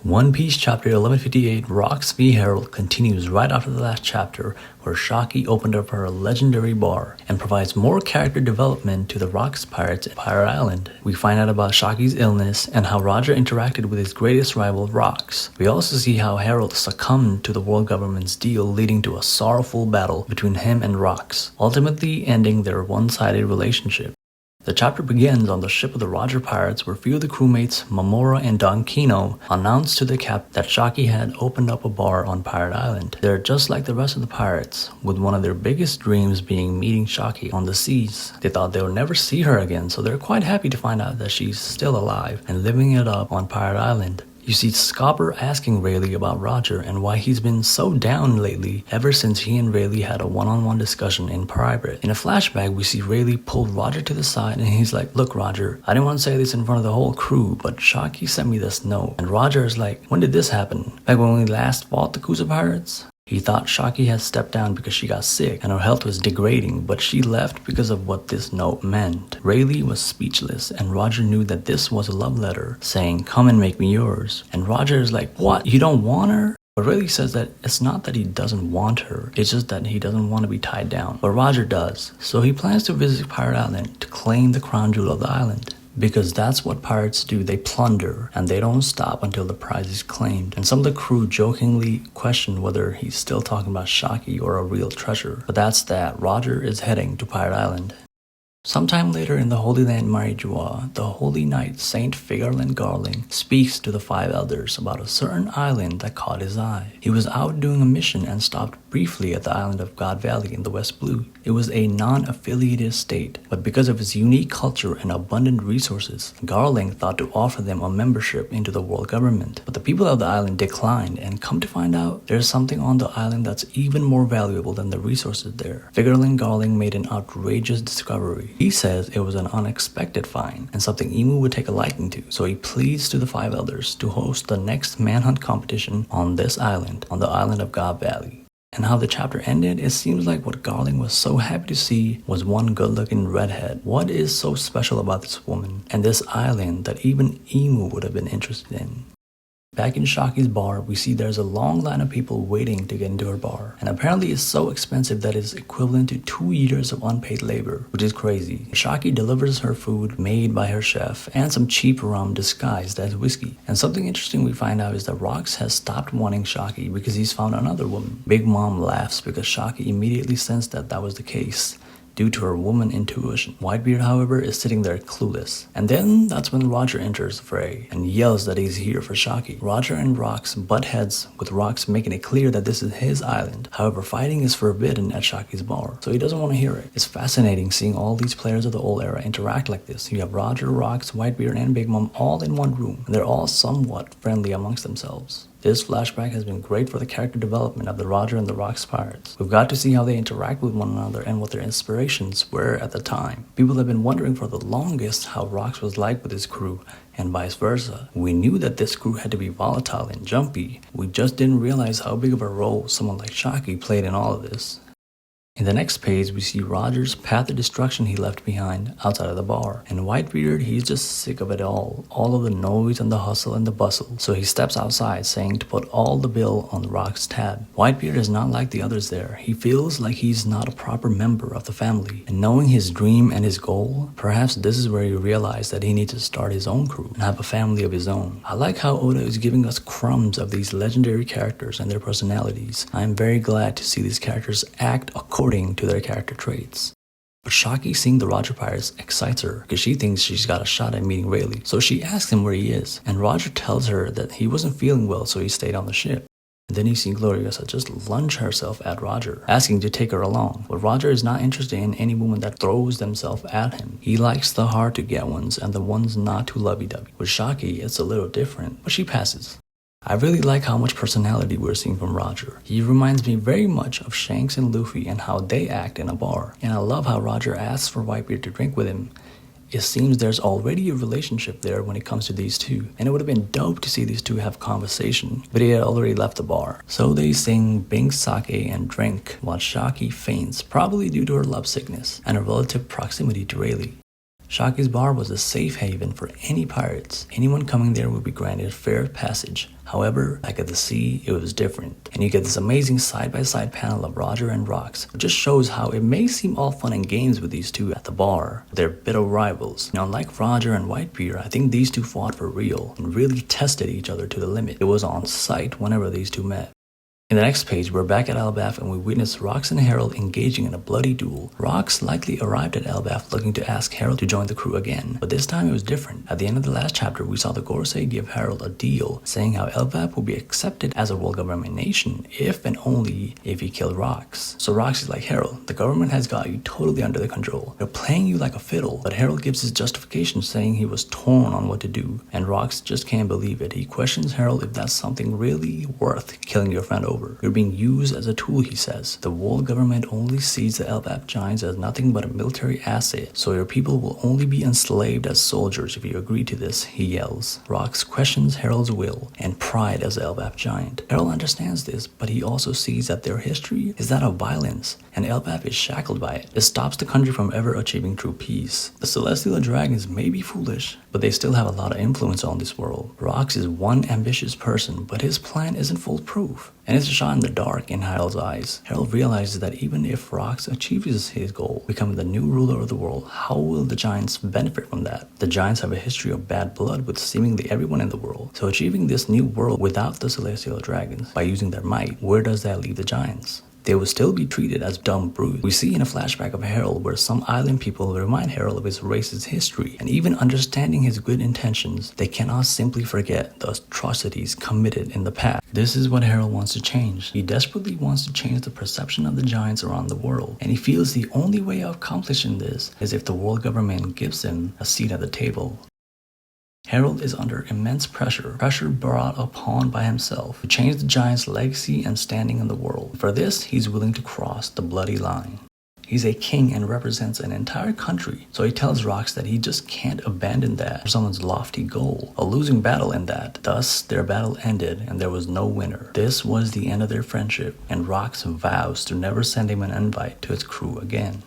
One Piece chapter 1158 Rocks v Harald continues right after the last chapter where Shaki opened up her legendary bar and provides more character development to the Rocks pirates at Pirate Island. We find out about Shaki's illness and how Roger interacted with his greatest rival Rocks. We also see how Harald succumbed to the world government's deal, leading to a sorrowful battle between him and Rocks, ultimately ending their one-sided relationship. The chapter begins on the ship of the Roger pirates where few of the crewmates, Mamora and Don Kino, announced to the captain that Shaki had opened up a bar on Pirate Island. They're just like the rest of the pirates, with one of their biggest dreams being meeting Shaki on the seas. They thought they would never see her again, so they're quite happy to find out that she's still alive and living it up on Pirate Island. You see Scopper asking Rayleigh about Roger and why he's been so down lately ever since he and Rayleigh had a one-on-one discussion in private. In a flashback, we see Rayleigh pull Roger to the side and he's like, "Look, Roger, I didn't want to say this in front of the whole crew, but Shaki sent me this note." And Roger is like, "When did this happen? Back when we last fought the Kusa pirates?" He thought Shaki had stepped down because she got sick and her health was degrading, but she left because of what this note meant. Rayleigh was speechless and Roger knew that this was a love letter saying, "Come and make me yours." And Roger is like, "What? You don't want her?" But Rayleigh says that it's not that he doesn't want her, it's just that he doesn't want to be tied down. But Roger does, so he plans to visit Pirate Island to claim the crown jewel of the island. Because that's what pirates do, they plunder, and they don't stop until the prize is claimed. And some of the crew jokingly question whether he's still talking about Shaki or a real treasure. But that's that, Roger is heading to Pirate Island. Sometime later in the Holy Land Marijoa, the Holy Knight Saint Figarland Garling speaks to the five elders about a certain island that caught his eye. He was out doing a mission and stopped briefly at the island of God Valley in the West Blue. It was a non-affiliated state, but because of its unique culture and abundant resources, Garling thought to offer them a membership into the world government. But the people of the island declined, and come to find out, there's something on the island that's even more valuable than the resources there. Figarland Garling made an outrageous discovery. He says it was an unexpected find and something Emu would take a liking to, so he pleads to the five elders to host the next manhunt competition on this island, on the island of God Valley. And how the chapter ended, it seems like what Garling was so happy to see was one good-looking redhead. What is so special about this woman and this island that even Emu would have been interested in? Back in Shaki's bar, we see there's a long line of people waiting to get into her bar. And apparently it's so expensive that it's equivalent to 2 years of unpaid labor, which is crazy. Shaki delivers her food made by her chef and some cheap rum disguised as whiskey. And something interesting we find out is that Rocks has stopped wanting Shaki because he's found another woman. Big Mom laughs because Shaki immediately sensed that that was the case, due to her woman intuition. Whitebeard, however, is sitting there clueless. And then that's when Roger enters the fray and yells that he's here for Shaki. Roger and Rocks butt heads, with Rocks making it clear that this is his island. However, fighting is forbidden at Shaki's bar, so he doesn't want to hear it. It's fascinating seeing all these players of the old era interact like this. You have Roger, Rocks, Whitebeard, and Big Mom all in one room, and they're all somewhat friendly amongst themselves. This flashback has been great for the character development of the Roger and the Rocks pirates. We've got to see how they interact with one another and what their inspirations were at the time. People have been wondering for the longest how Rocks was like with his crew, and vice versa. We knew that this crew had to be volatile and jumpy. We just didn't realize how big of a role someone like Shaki played in all of this. In the next page, we see Roger's path of destruction he left behind outside of the bar. And Whitebeard, he's just sick of it all of the noise and the hustle and the bustle. So he steps outside saying to put all the bill on the Rock's tab. Whitebeard is not like the others there. He feels like he's not a proper member of the family. And knowing his dream and his goal, perhaps this is where he realized that he needs to start his own crew and have a family of his own. I like how Oda is giving us crumbs of these legendary characters and their personalities. I am very glad to see these characters act according to their character traits. But Shaki seeing the Roger pirates excites her because she thinks she's got a shot at meeting Rayleigh. So she asks him where he is, and Roger tells her that he wasn't feeling well, so he stayed on the ship. And then you see Gloriosa just lunge herself at Roger, asking to take her along. But Roger is not interested in any woman that throws themselves at him. He likes the hard-to-get ones and the ones not too lovey-dovey. With Shaki, it's a little different, but she passes. I really like how much personality we're seeing from Roger. He reminds me very much of Shanks and Luffy and how they act in a bar. And I love how Roger asks for Whitebeard to drink with him. It seems there's already a relationship there when it comes to these two, and it would have been dope to see these two have conversation, but he had already left the bar. So they sing Bing Sake and drink while Shaki faints, probably due to her lovesickness and her relative proximity to Rayleigh. Shaki's bar was a safe haven for any pirates. Anyone coming there would be granted fair passage. However, back at the sea, it was different. And you get this amazing side-by-side panel of Roger and Rox. It just shows how it may seem all fun and games with these two at the bar. They're bitter rivals. Now, unlike Roger and Whitebeard, I think these two fought for real and really tested each other to the limit. It was on sight whenever these two met. In the next page, we're back at Elbaph and we witness Rox and Harald engaging in a bloody duel. Rox likely arrived at Elbaph looking to ask Harald to join the crew again, but this time it was different. At the end of the last chapter, we saw the Gorsei give Harald a deal, saying how Elbaph will be accepted as a world government nation if and only if he killed Rox. So Rox is like, Harald, the government has got you totally under the control. They're playing you like a fiddle, but Harald gives his justification saying he was torn on what to do, and Rox just can't believe it. He questions Harald if that's something really worth killing your friend over. You're being used as a tool, he says. The world government only sees the elbaph giants as nothing but a military asset, so your people will only be enslaved as soldiers if you agree to this, he yells. Rox questions Harald's will and pride as the elbaph giant. Harald understands this, but he also sees that their history is that of violence, and Elbaph is shackled by it. It stops the country from ever achieving true peace. The celestial dragons may be foolish, but they still have a lot of influence on this world. Rox is one ambitious person, but his plan isn't foolproof, and it's a shot in the dark in Harald's eyes. Harald realizes that even if Rox achieves his goal, becoming the new ruler of the world, how will the giants benefit from that? The giants have a history of bad blood with seemingly everyone in the world, so achieving this new world without the celestial dragons, by using their might, where does that leave the giants? They will still be treated as dumb brutes. We see in a flashback of Harald where some island people remind Harald of his race's history, and even understanding his good intentions, they cannot simply forget the atrocities committed in the past. This is what Harald wants to change. He desperately wants to change the perception of the giants around the world, and he feels the only way of accomplishing this is if the world government gives him a seat at the table. Harald is under immense pressure brought upon by himself, to change the giant's legacy and standing in the world. For this, he's willing to cross the bloody line. He's a king and represents an entire country, so he tells Rox that he just can't abandon that for someone's lofty goal. A losing battle in that. Thus, their battle ended and there was no winner. This was the end of their friendship, and Rox vows to never send him an invite to his crew again.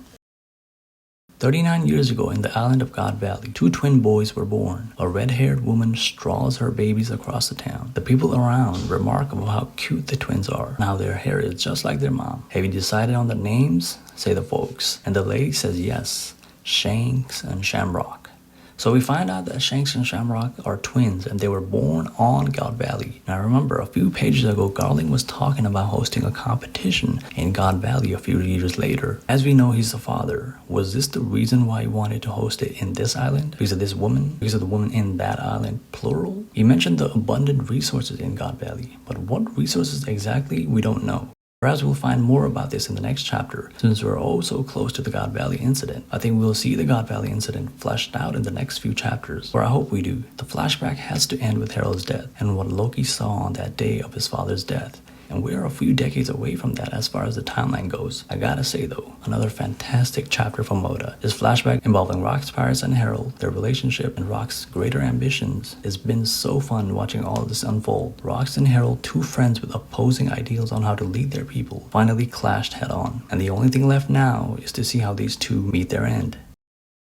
39 years ago in the island of God Valley, two twin boys were born. A red-haired woman straws her babies across the town. The people around remark about how cute the twins are and how their hair is just like their mom. Have you decided on the names? Say the folks. And the lady says yes, Shanks and Shamrock. So we find out that Shanks and Shamrock are twins and they were born on God Valley. Now remember, a few pages ago, Garling was talking about hosting a competition in God Valley a few years later. As we know, he's the father. Was this the reason why he wanted to host it in this island? Because of this woman? Because of the woman in that island, plural? He mentioned the abundant resources in God Valley, but what resources exactly, we don't know. Perhaps we'll find more about this in the next chapter, since we're oh so close to the God Valley incident. I think we'll see the God Valley incident fleshed out in the next few chapters, or I hope we do. The flashback has to end with Harald's death, and what Loki saw on that day of his father's death. And we're a few decades away from that as far as the timeline goes. I gotta say though, another fantastic chapter from Oda. This flashback involving Rox Pirates and Harald, their relationship, and Rox's greater ambitions. It's been so fun watching all of this unfold. Rox and Harald, two friends with opposing ideals on how to lead their people, finally clashed head on. And the only thing left now is to see how these two meet their end.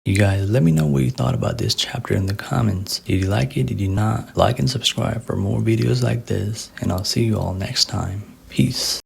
You guys, let me know what you thought about this chapter in the comments. Did you like it? Did you not? Like and subscribe for more videos like this, and I'll see you all next time. Peace.